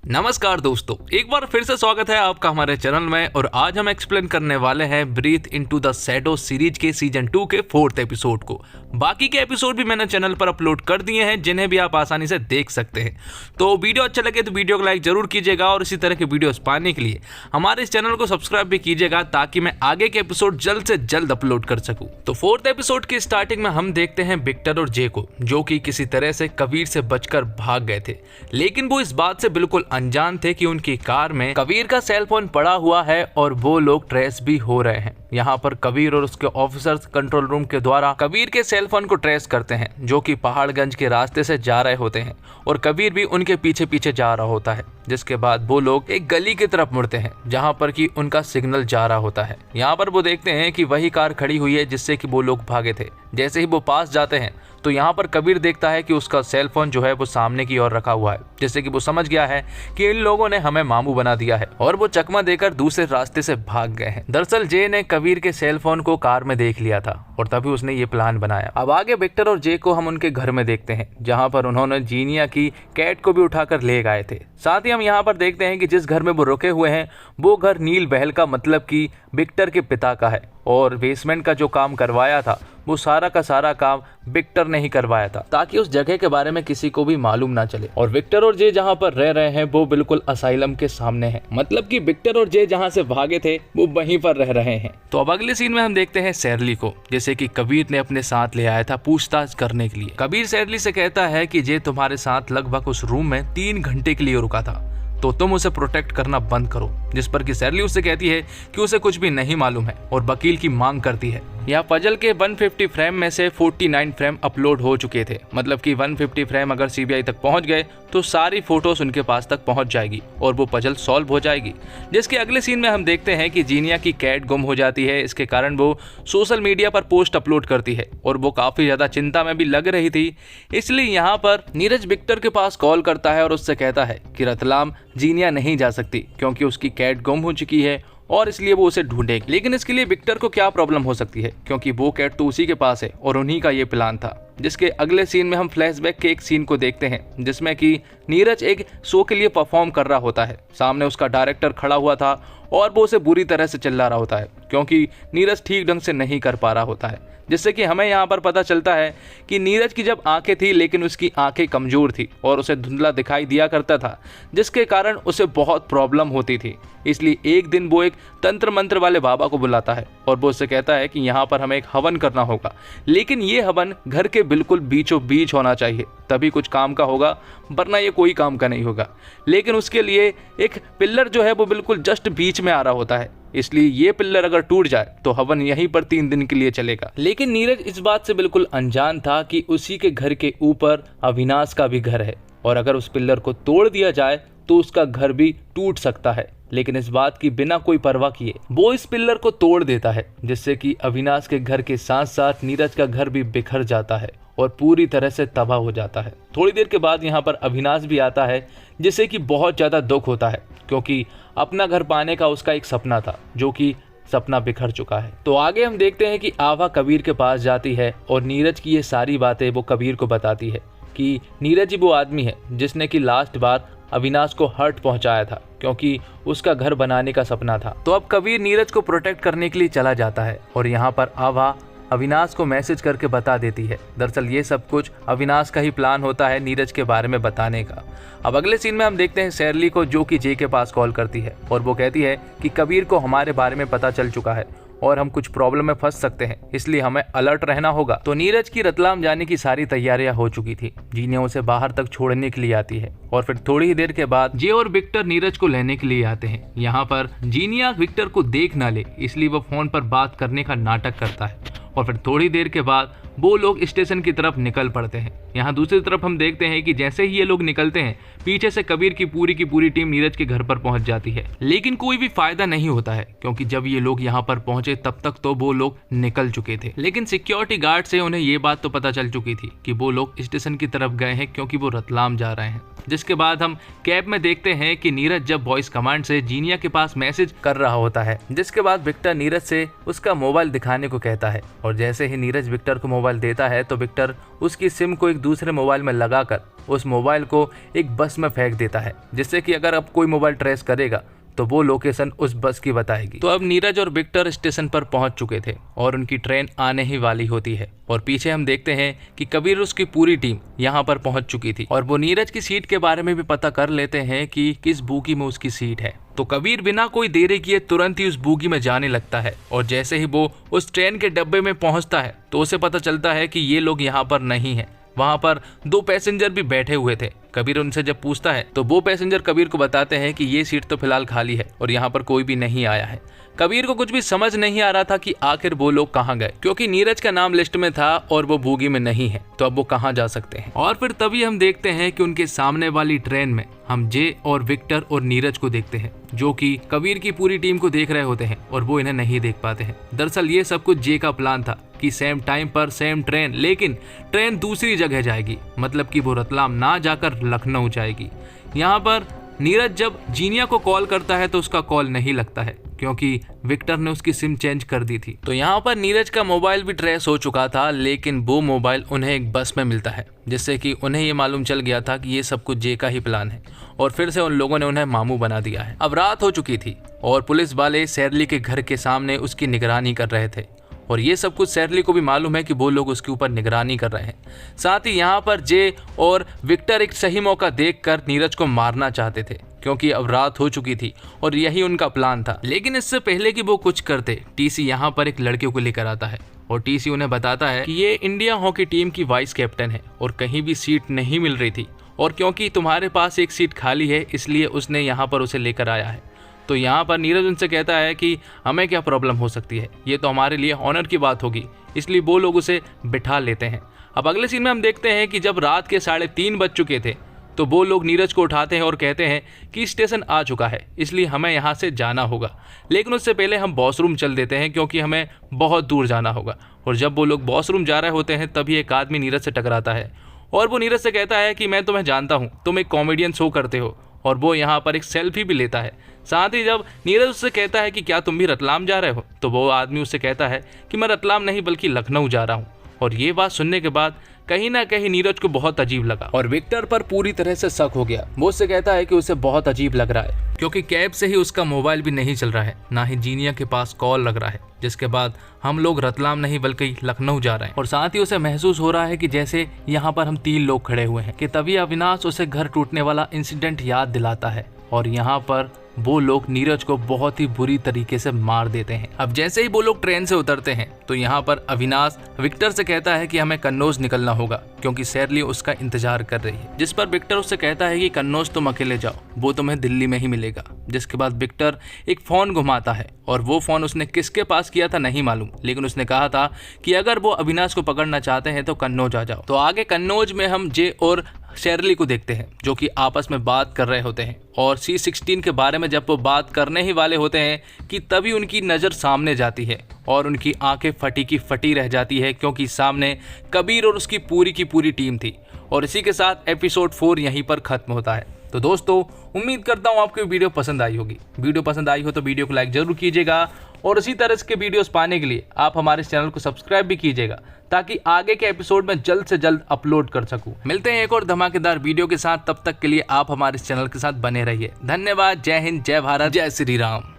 नमस्कार दोस्तों, एक बार फिर से स्वागत है आपका हमारे चैनल में। और आज हम एक्सप्लेन करने वाले हैं Breathe Into the Shadow series के सीजन 2 के 4th एपिसोड को। बाकी के एपिसोड भी मैंने चैनल पर अपलोड कर दिए हैं, जिन्हें भी आप आसानी से देख सकते हैं। तो वीडियो अच्छा लगे तो वीडियो को लाइक जरूर कीजिएगा और इसी तरह के वीडियोस पाने के लिए हमारे इस चैनल को सब्सक्राइब भी कीजिएगा, ताकि मैं आगे के एपिसोड जल्द से जल्द अपलोड कर सकूं। तो 4th एपिसोड की स्टार्टिंग में हम देखते हैं विक्टर और जे को, जो कि किसी तरह से कबीर से बचकर भाग गए थे। लेकिन वो इस बात से बिल्कुल अनजान थे कि उनकी कार में कबीर का सेल फोन पड़ा हुआ है और वो लोग ट्रेस भी हो रहे हैं। यहाँ पर कबीर और उसके ऑफिसर्स कंट्रोल रूम के द्वारा कबीर के सेल फोन को ट्रेस करते हैं, जो कि पहाड़गंज के रास्ते से जा रहे होते हैं और कबीर भी उनके पीछे पीछे जा रहा होता है। जिसके बाद वो लोग एक गली की तरफ मुड़ते हैं, जहाँ पर कि उनका सिग्नल जा रहा होता है। यहाँ पर वो देखते हैं कि वही कार खड़ी हुई है जिससे कि वो लोग भागे थे। जैसे ही वो पास जाते हैं तो यहाँ पर कबीर देखता है कि उसका सेल फोन जो है वो सामने की ओर रखा हुआ है, जिससे कि वो समझ गया है कि इन लोगों ने हमें मामू बना दिया है और वो चकमा देकर दूसरे रास्ते से भाग गए हैं। दरअसल जे ने कबीर के सेल फोन को कार में देख लिया था और तभी उसने ये प्लान बनाया। अब आगे विक्टर और जे को हम उनके घर में देखते हैं, जहाँ पर उन्होंने जीनिया की कैट को भी उठाकर ले गए थे। साथ ही हम यहाँ पर देखते हैं कि जिस घर में वो रुके हुए हैं वो घर नील बहल का, मतलब कि विक्टर के पिता का है। और बेसमेंट का जो काम करवाया था वो सारा का सारा काम विक्टर ने ही करवाया था, ताकि उस जगह के बारे में किसी को भी मालूम ना चले। और विक्टर और जे जहाँ पर रह रहे हैं वो बिल्कुल असाइलम के सामने है, मतलब कि विक्टर और जे जहाँ से भागे थे वो वहीं पर रह रहे हैं। तो अब अगले सीन में हम देखते हैं शैरली को, जैसे कि कबीर ने अपने साथ ले आया था पूछताछ करने के लिए। कबीर शैरली से कहता है कि जे तुम्हारे साथ लगभग उस रूम में 3 घंटे के लिए रुका था, तो तुम उसे प्रोटेक्ट करना बंद करो। जिस पर कि शैरली उससे कहती है कि उसे कुछ भी नहीं मालूम है और वकील की मांग करती है। यहाँ पजल के 150 फ्रेम में से 49 फ्रेम अपलोड हो चुके थे, मतलब कि 150 फ्रेम अगर सीबीआई तक पहुंच गए तो सारी फोटोज उनके पास तक पहुंच जाएगी और वो पजल सॉल्व हो जाएगी। जिसके अगले सीन में हम देखते हैं कि जीनिया की कैट गुम हो जाती है। इसके कारण वो सोशल मीडिया पर पोस्ट अपलोड करती है और वो काफी ज्यादा चिंता में भी लग रही थी। इसलिए यहाँ पर नीरज विक्टर के पास कॉल करता है और उससे कहता है कि रतलाम जीनिया नहीं जा सकती, क्योंकि उसकी कैट गुम हो चुकी है और इसलिए वो उसे ढूंढेगी। लेकिन इसके लिए विक्टर को क्या प्रॉब्लम हो सकती है, क्योंकि वो कैट तो उसी के पास है और उन्हीं का ये प्लान था। जिसके अगले सीन में हम फ्लैशबैक के एक सीन को देखते हैं, जिसमें कि नीरज एक शो के लिए परफॉर्म कर रहा होता है। सामने उसका डायरेक्टर खड़ा हुआ था और वो उसे बुरी तरह से चिल्ला रहा होता है, क्योंकि नीरज ठीक ढंग से नहीं कर पा रहा होता है। जिससे कि हमें यहाँ पर पता चलता है कि नीरज की जब आंखें थी, लेकिन उसकी आंखें कमजोर थी और उसे धुंधला दिखाई दिया करता था, जिसके कारण उसे बहुत प्रॉब्लम होती थी। इसलिए एक दिन वो एक तंत्र मंत्र वाले बाबा को बुलाता है और वो उससे कहता है कि यहाँ पर हमें एक हवन करना होगा, लेकिन ये हवन घर के बिल्कुल बीचों बीच होना चाहिए, तभी कुछ काम का होगा, वरना ये कोई काम का नहीं होगा। लेकिन उसके लिए एक पिल्लर जो है वो बिल्कुल जस्ट बीच में आ रहा होता है, इसलिए ये पिल्लर अगर टूट जाए तो हवन यहीं पर 3 दिन के लिए चलेगा। लेकिन नीरज इस बात से बिल्कुल अनजान था कि उसी के घर के ऊपर अविनाश का भी घर है और अगर उस पिल्लर को तोड़ दिया जाए तो उसका घर भी टूट सकता है। लेकिन इस बात की बिना कोई परवाह किए वो इस पिल्लर को तोड़ देता है, जिससे कि अविनाश के घर के साथ साथ नीरज का घर भी बिखर जाता है और पूरी तरह से तबाह हो जाता है। थोड़ी देर के बाद यहाँ पर अविनाश भी आता है, जिससे कि बहुत ज़्यादा दुख होता है, क्योंकि अपना घर पाने का उसका एक सपना था, जो कि सपना बिखर चुका है। तो आगे हम देखते हैं कि आभा कबीर के पास जाती है और नीरज की ये सारी बातें वो कबीर को बताती है कि नीरज ही वो आदमी है जिसने कि लास्ट बार अविनाश को हर्ट पहुंचाया था, क्योंकि उसका घर बनाने का सपना था। तो अब कबीर नीरज को प्रोटेक्ट करने के लिए चला जाता है और यहाँ पर आभा अविनाश को मैसेज करके बता देती है। दरअसल ये सब कुछ अविनाश का ही प्लान होता है नीरज के बारे में बताने का। अब अगले सीन में हम देखते हैं शैरली को, जो कि जे के पास कॉल करती है और वो कहती है कि कबीर को हमारे बारे में पता चल चुका है और हम कुछ प्रॉब्लम में फंस सकते हैं, इसलिए हमें अलर्ट रहना होगा। तो नीरज की रतलाम जाने की सारी तैयारियां हो चुकी थी। जीनिया उसे बाहर तक छोड़ने के लिए आती है और फिर थोड़ी ही देर के बाद जे और विक्टर नीरज को लेने के लिए आते हैं। यहाँ पर जीनिया विक्टर को देख ना ले, इसलिए वो फोन पर बात करने का नाटक करता है और फिर थोड़ी देर के बाद वो लोग स्टेशन की तरफ निकल पड़ते हैं। यहाँ दूसरी तरफ हम देखते हैं कि जैसे ही ये लोग निकलते हैं, पीछे से कबीर की पूरी टीम नीरज के घर पर पहुंच जाती है। लेकिन कोई भी फायदा नहीं होता है, क्योंकि जब ये लोग यहाँ पर पहुंचे तब तक तो वो लोग निकल चुके थे। लेकिन सिक्योरिटी गार्ड से उन्हें ये बात तो पता चल चुकी थी कि वो लोग स्टेशन की तरफ गए हैं, क्योंकि वो रतलाम जा रहे हैं। जिसके बाद हम कैब में देखते हैं कि नीरज जब वॉइस कमांड से जीनिया के पास मैसेज कर रहा होता है, जिसके बाद विक्टर नीरज से उसका मोबाइल दिखाने को कहता है और जैसे ही नीरज विक्टर को मोबाइल मोबाइल देता है तो विक्टर उसकी सिम को एक दूसरे मोबाइल में लगाकर उस मोबाइल को एक बस में फेंक देता है, जिससे कि अगर अब कोई मोबाइल ट्रेस करेगा तो वो लोकेशन उस बस की बताएगी। तो अब नीरज और विक्टर स्टेशन पर पहुंच चुके थे और उनकी ट्रेन आने ही वाली होती है और पीछे हम देखते हैं कि कबीर और उसकी पूरी टीम यहाँ पर पहुंच चुकी थी और वो नीरज की सीट के बारे में भी पता कर लेते हैं कि किस बोगी में उसकी सीट है। तो कबीर बिना कोई देरी किए तुरंत ही उस बोगी में जाने लगता है और जैसे ही वो उस ट्रेन के डब्बे में पहुंचता है तो उसे पता चलता है कि ये लोग यहाँ पर नहीं है। वहां पर 2 पैसेंजर भी बैठे हुए थे। कबीर उनसे जब पूछता है तो वो पैसेंजर कबीर को बताते हैं कि ये सीट तो फिलहाल खाली है और यहाँ पर कोई भी नहीं आया है। कबीर को कुछ भी समझ नहीं आ रहा था कि आखिर वो लोग कहाँ गए, क्योंकि नीरज का नाम लिस्ट में था और वो बोगी में नहीं है, तो अब वो कहाँ जा सकते हैं। और फिर तभी हम देखते हैं कि उनके सामने वाली ट्रेन में हम जे और विक्टर और नीरज को देखते हैं, जो कि कबीर की पूरी टीम को देख रहे होते हैं और वो इन्हें नहीं देख पाते हैं। दरअसल ये सब कुछ जे का प्लान था कि सेम टाइम पर सेम ट्रेन, लेकिन ट्रेन दूसरी जगह जाएगी, मतलब कि वो रतलाम ना जाकर लखनऊ जाएगी। यहाँ पर नीरज जब जीनिया को कॉल करता है तो उसका कॉल नहीं लगता है, क्योंकि विक्टर ने उसकी सिम चेंज कर दी थी। तो यहाँ पर नीरज का मोबाइल भी ट्रेस हो चुका था, लेकिन वो मोबाइल उन्हें एक बस में मिलता है, जिससे कि उन्हें ये मालूम चल गया था कि ये सब कुछ जे का ही प्लान है और फिर से उन लोगों ने उन्हें मामू बना दिया है। अब रात हो चुकी थी और पुलिस वाले सैरली के घर के सामने उसकी निगरानी कर रहे थे और ये सब कुछ सैरली को भी मालूम है कि वो लोग उसके ऊपर निगरानी कर रहे हैं। साथ ही यहाँ पर जे और विक्टर एक सही मौका देखकर नीरज को मारना चाहते थे, क्योंकि अब रात हो चुकी थी और यही उनका प्लान था। लेकिन इससे पहले कि वो कुछ करते, टीसी यहाँ पर एक लड़के को लेकर आता है और टीसी उन्हें बताता है कि ये इंडिया हॉकी टीम की वाइस कैप्टन है और कहीं भी सीट नहीं मिल रही थी और क्योंकि तुम्हारे पास एक सीट खाली है इसलिए उसने यहाँ पर उसे लेकर आया है। तो यहाँ पर नीरज उनसे कहता है कि हमें क्या प्रॉब्लम हो सकती है, ये तो हमारे लिए ऑनर की बात होगी, इसलिए वो लोग उसे बिठा लेते हैं। अब अगले सीन में हम देखते हैं कि जब रात के 3:30 बज चुके थे तो वो लोग नीरज को उठाते हैं और कहते हैं कि स्टेशन आ चुका है, इसलिए हमें यहाँ से जाना होगा, लेकिन उससे पहले हम वॉशरूम चल देते हैं क्योंकि हमें बहुत दूर जाना होगा। और जब वो लोग वॉशरूम जा रहे होते हैं तभी एक आदमी नीरज से टकराता है और वो नीरज से कहता है कि मैं तुम्हें जानता हूँ, तुम एक कॉमेडियन शो करते हो, और वो यहाँ पर एक सेल्फी भी लेता है। साथ ही जब नीरज उससे कहता है कि क्या तुम भी रतलाम जा रहे हो, तो वो आदमी उससे कहता है कि मैं रतलाम नहीं बल्कि लखनऊ जा रहा हूँ। और ये बात सुनने के बाद कहीं ना कहीं नीरज को बहुत अजीब लगा और विक्टर पर पूरी तरह से शक हो गया। वो उससे कहता है कि उसे बहुत अजीब लग रहा है क्योंकि कैब से ही उसका मोबाइल भी नहीं चल रहा है, ना ही जीनिया के पास कॉल लग रहा है, जिसके बाद हम लोग रतलाम नहीं बल्कि लखनऊ जा रहे हैं। और साथ ही उसे महसूस हो रहा है कि जैसे यहाँ पर हम 3 लोग खड़े हुए हैं कि तभी अविनाश उसे घर टूटने वाला इंसिडेंट याद दिलाता है और यहाँ पर वो लोग नीरज को बहुत ही बुरी तरीके से मार देते हैं। अब जैसे ही वो लोग ट्रेन से उतरते हैं तो यहाँ पर अविनाश विक्टर से कहता है कि हमें कन्नौज निकलना होगा क्योंकि सैरली उसका इंतजार कर रही है, जिस पर विक्टर उससे कहता है कि कन्नौज तुम अकेले जाओ, वो तुम्हें दिल्ली में ही मिलेगा। जिसके बाद विक्टर एक फोन घुमाता है और वो फोन उसने किसके पास किया था नहीं मालूम, लेकिन उसने कहा था कि अगर वो अविनाश को पकड़ना चाहते हैं तो कन्नौज आ जाओ। तो आगे कन्नौज में हम जे और सैरली को देखते हैं जो कि आपस में बात कर रहे होते हैं और C16 के बारे में जब वो बात करने ही वाले होते हैं कि तभी उनकी नज़र सामने जाती है और उनकी आंखें फटी की फटी रह जाती है क्योंकि सामने कबीर और उसकी पूरी टीम थी। और इसी के साथ एपिसोड 4 यहीं पर खत्म होता है। तो दोस्तों उम्मीद करता हूँ आपको वीडियो पसंद आई होगी। वीडियो पसंद आई हो तो वीडियो को लाइक जरूर कीजिएगा और इसी तरह के वीडियोस पाने के लिए आप हमारे चैनल को सब्सक्राइब भी कीजिएगा ताकि आगे के एपिसोड में जल्द से जल्द अपलोड कर सकूं। मिलते हैं एक और धमाकेदार वीडियो के साथ, तब तक के लिए आप हमारे चैनल के साथ बने रहिए। धन्यवाद। जय हिंद, जय भारत, जय श्री राम।